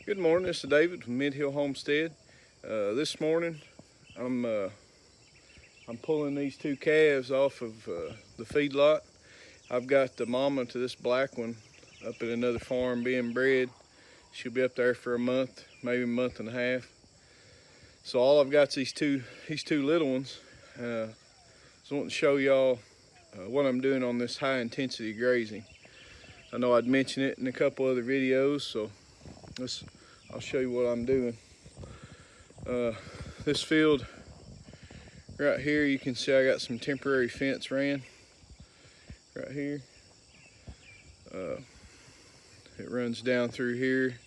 Good morning, this is David from Mid-Hill Homestead. This morning I'm pulling these two calves off of the feedlot. I've got the mama to this black one up at another farm being bred. She'll be up there for a month, maybe a month and a half. So all I've got is these two little ones. So I want to show y'all what I'm doing on this high intensity grazing. I know I'd mentioned it in a couple other videos, so I'll show you what I'm doing. This field right here, you can see I got some temporary fence ran right here. It runs down through here.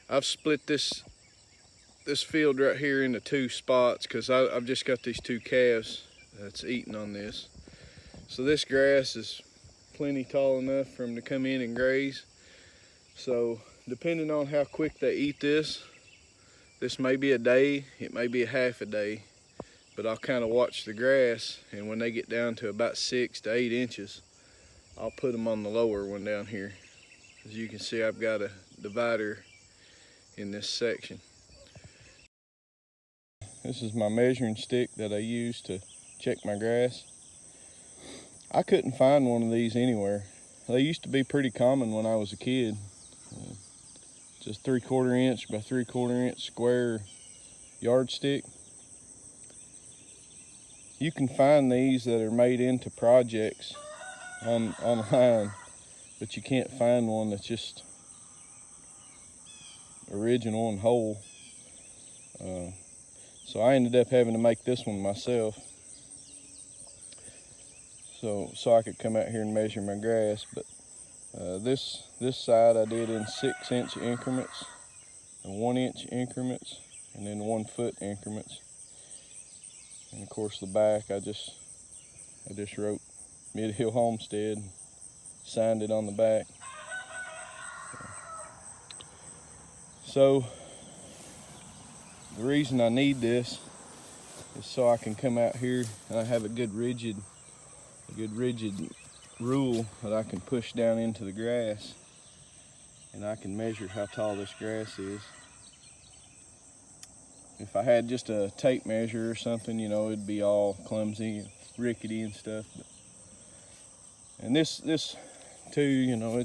I've split this field right here into two spots because I've just got these two calves that's eating on this. So this grass is plenty tall enough for them to come in and graze. So depending on how quick they eat this may be a day, it may be a half a day, but I'll kind of watch the grass, and when they get down to about 6 to 8 inches, I'll put them on the lower one down here. As you can see, I've got a divider in this section. This is my measuring stick that I use to check my grass. I couldn't find one of these anywhere. They used to be pretty common when I was a kid. Just 3/4 inch by 3/4 inch square yardstick. You can find these that are made into projects online, but you can't find one that's just original and whole. So I ended up having to make this one myself, so I could come out here and measure my grass. But this side I did in 6-inch increments and 1-inch increments and then 1 foot increments. And of course the back I just wrote Mid-Hill Homestead, signed it on the back. So the reason I need this is so I can come out here and I have a good rigid rule that I can push down into the grass, and I can measure how tall this grass is. If I had just a tape measure or something, you know, it'd be all clumsy and rickety and stuff. And this too, you know,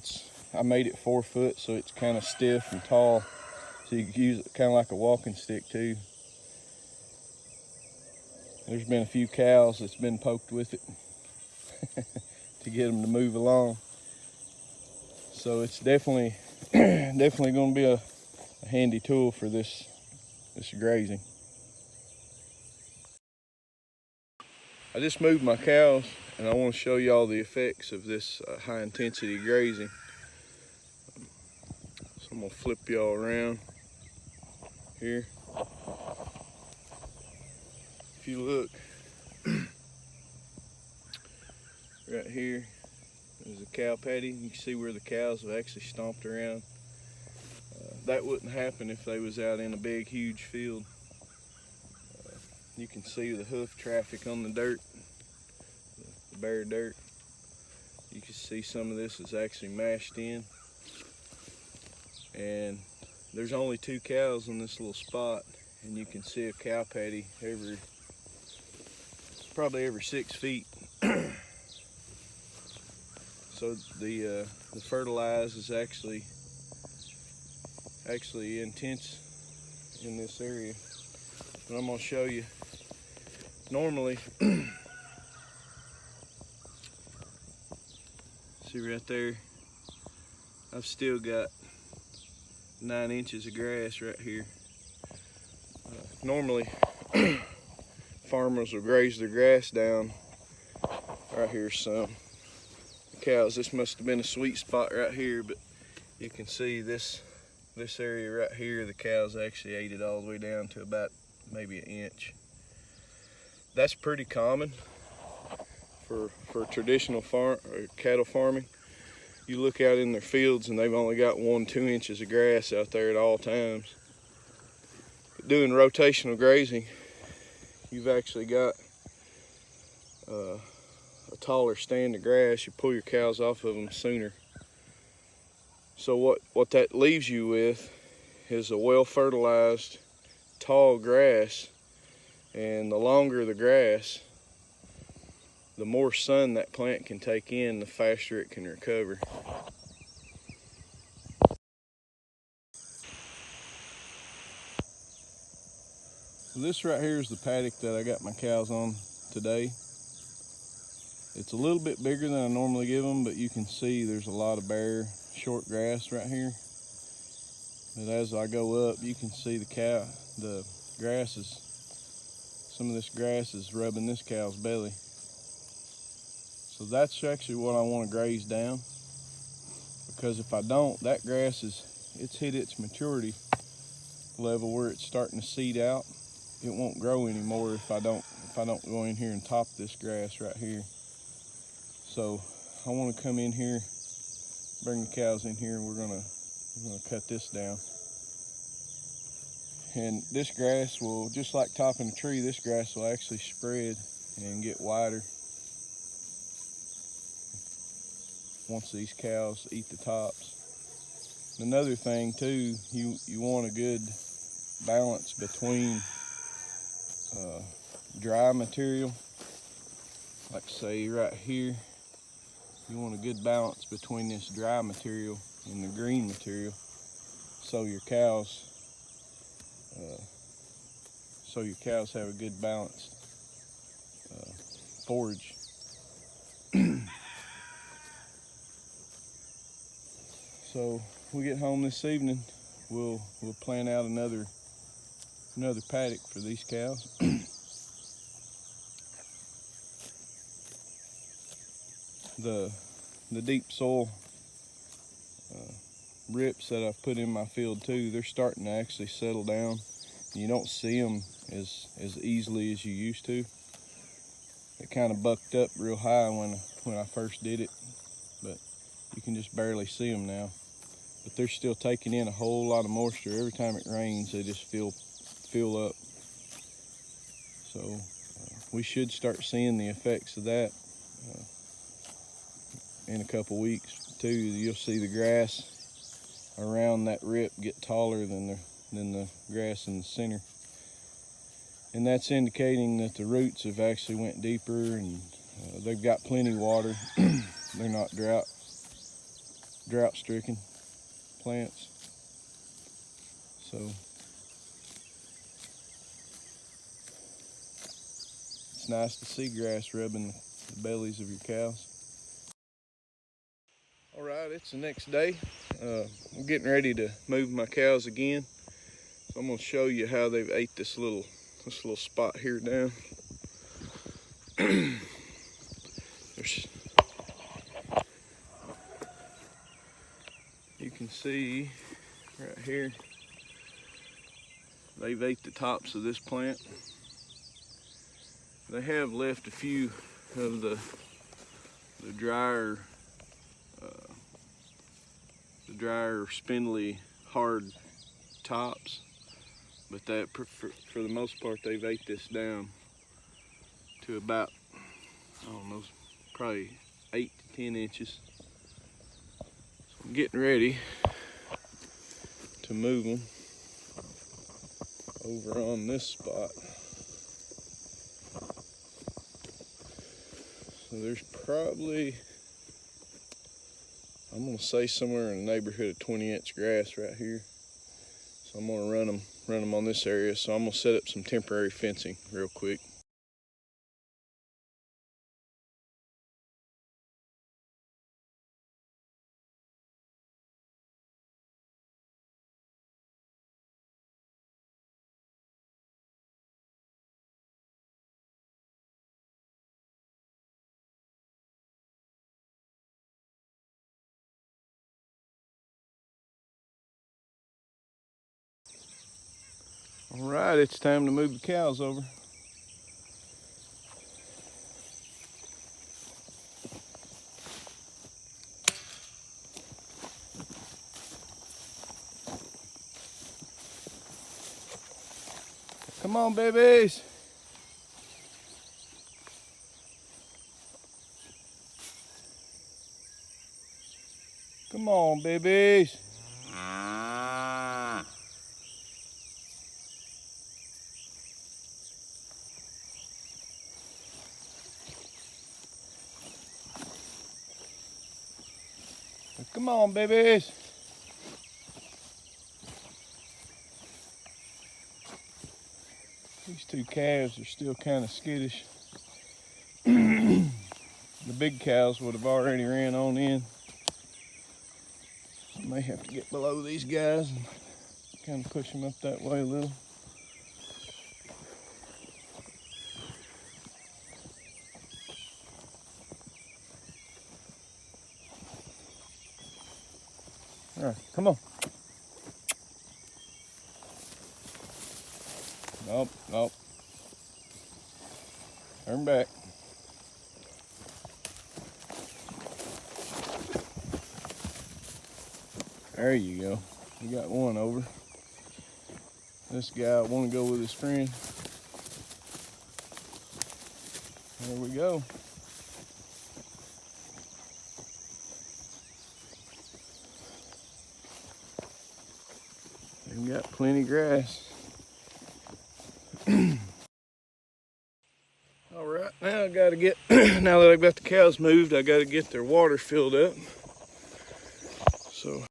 I made it 4 foot, so it's kind of stiff and tall, so you can use it kind of like a walking stick too. There's been a few cows that's been poked with it to get them to move along. So it's definitely going to be a handy tool for this grazing. I just moved my cows, and I want to show y'all the effects of this high intensity grazing. So I'm going to flip y'all around here. If you look right here, there's a cow patty. You can see where the cows have actually stomped around. That wouldn't happen if they was out in a big, huge field. You can see the hoof traffic on the dirt, the bare dirt. You can see some of this is actually mashed in. And there's only 2 cows in this little spot, and you can see a cow patty probably every 6 feet. So the fertilize is actually intense in this area. But I'm gonna show you. Normally, see right there, I've still got 9 inches of grass right here. Normally, farmers will graze their grass down. Right here, some cows. This must have been a sweet spot right here, but you can see this area right here, the cows actually ate it all the way down to about maybe 1 inch. That's pretty common for traditional cattle farming. You look out in their fields and they've only got 1-2 inches of grass out there at all times. But doing rotational grazing, you've actually got a taller stand of grass. You pull your cows off of them sooner. So what that leaves you with is a well-fertilized tall grass, and the longer the grass, the more sun that plant can take in, the faster it can recover. This right here is the paddock that I got my cows on today. It's a little bit bigger than I normally give them, but you can see there's a lot of bare, short grass right here. But as I go up, you can see the grass some of this grass is rubbing this cow's belly. So that's actually what I want to graze down, because if I don't, that grass it's hit its maturity level where it's starting to seed out. It won't grow anymore if I don't go in here and top this grass right here. So I want to come in here, bring the cows in here, and we're gonna cut this down. And this grass will, just like topping a tree, this grass will actually spread and get wider once these cows eat the tops. Another thing too, you want a good balance between dry material, like say right here. You want a good balance between this dry material and the green material, so your cows have a good balanced forage. So we get home this evening, we'll plan out another paddock for these cows. The deep soil rips that I've put in my field too, they're starting to actually settle down. You don't see them as easily as you used to. It kind of bucked up real high when I first did it, but you can just barely see them now. But they're still taking in a whole lot of moisture. Every time it rains, they just fill up. So we should start seeing the effects of that in a couple weeks too. You'll see the grass around that rip get taller than the grass in the center, and that's indicating that the roots have actually went deeper, and they've got plenty of water. They're not drought stricken plants. So it's nice to see grass rubbing the bellies of your cows. All right, it's the next day. I'm getting ready to move my cows again. So I'm gonna show you how they've ate this little spot here down. You can see right here, they've ate the tops of this plant. They have left a few of the drier, spindly, hard tops, but that for the most part they've ate this down to about, I don't know, probably 8 to 10 inches. So I'm getting ready to move them over on this spot. So there's probably, I'm gonna say somewhere in the neighborhood of 20-inch grass right here. So I'm gonna run them on this area. So I'm gonna set up some temporary fencing real quick. All right, it's time to move the cows over. Come on, babies. Come on, babies. Come on, babies. These two calves are still kind of skittish. The big cows would have already ran on in. I may have to get below these guys and kind of push them up that way a little. All right, come on. Nope, nope. Turn back. There you go. We got one over. This guy want to go with his friend. There we go. We got plenty of grass. All right, now I gotta get, now that I've got the cows moved, I gotta get their water filled up. So.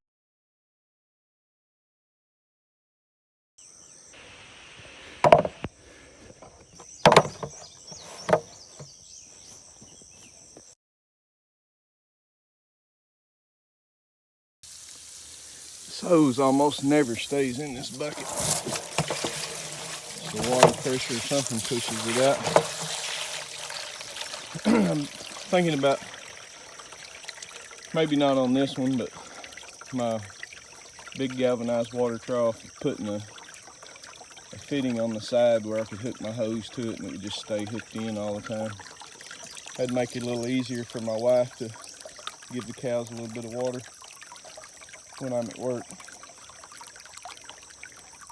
This hose almost never stays in this bucket. The water pressure or something pushes it out. I'm thinking about, maybe not on this one, but my big galvanized water trough, putting a fitting on the side where I could hook my hose to it and it would just stay hooked in all the time. That'd make it a little easier for my wife to give the cows a little bit of water when I'm at work.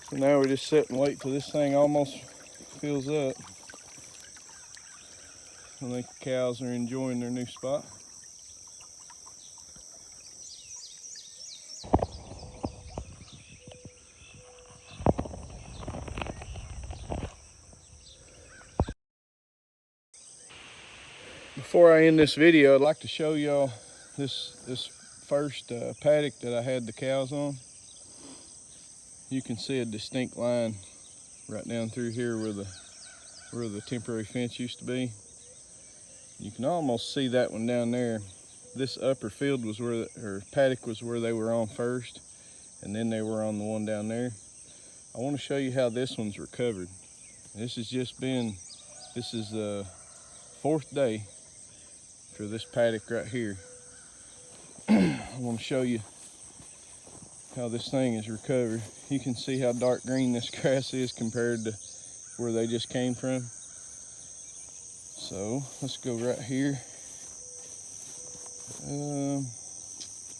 So now we're just sit and wait till this thing almost fills up. I think the cows are enjoying their new spot. Before I end this video, I'd like to show y'all this first paddock that I had the cows on. You can see a distinct line right down through here where the temporary fence used to be. You can almost see that one down there. This upper field was where, or paddock was where they were on first, and then they were on the one down there. I want to show you how this one's recovered. This has just been, this is the 4th day for this paddock right here. I want to show you how this thing is recovered. You can see how dark green this grass is compared to where they just came from. So let's go right here.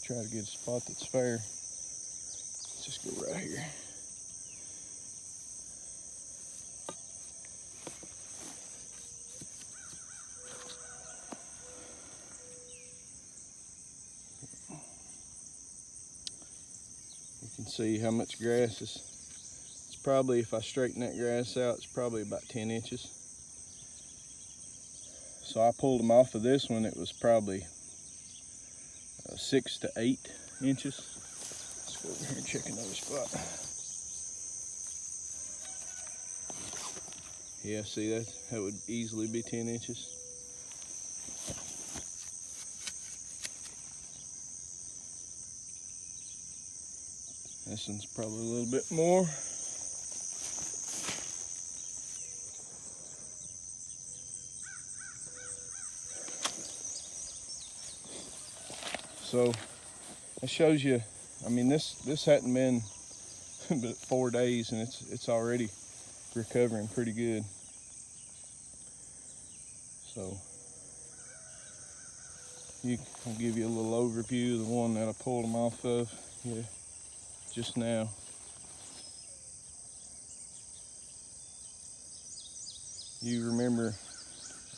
Try to get a spot that's fair. Let's just go right here. You can see how much grass is. It's probably, if I straighten that grass out, it's probably about 10 inches. So I pulled them off of this one, it was probably 6 to 8 inches. Let's go over here and check another spot. Yeah, see that would easily be 10 inches. This one's probably a little bit more. So it shows you, I mean, this hadn't been but 4 days and it's already recovering pretty good. So I'll give you a little overview of the one that I pulled them off of just now. You remember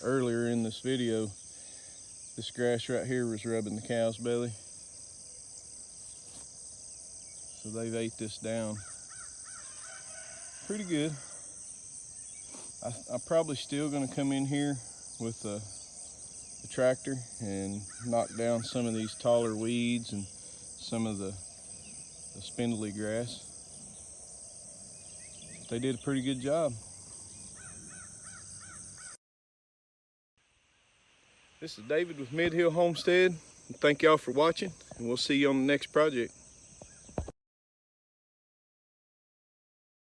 earlier in this video, this grass right here was rubbing the cow's belly. So they've ate this down pretty good. I'm probably still gonna come in here with the tractor and knock down some of these taller weeds and some of the spindly grass. They did a pretty good job. This is David with Mid Hill Homestead. Thank y'all for watching, and we'll see you on the next project.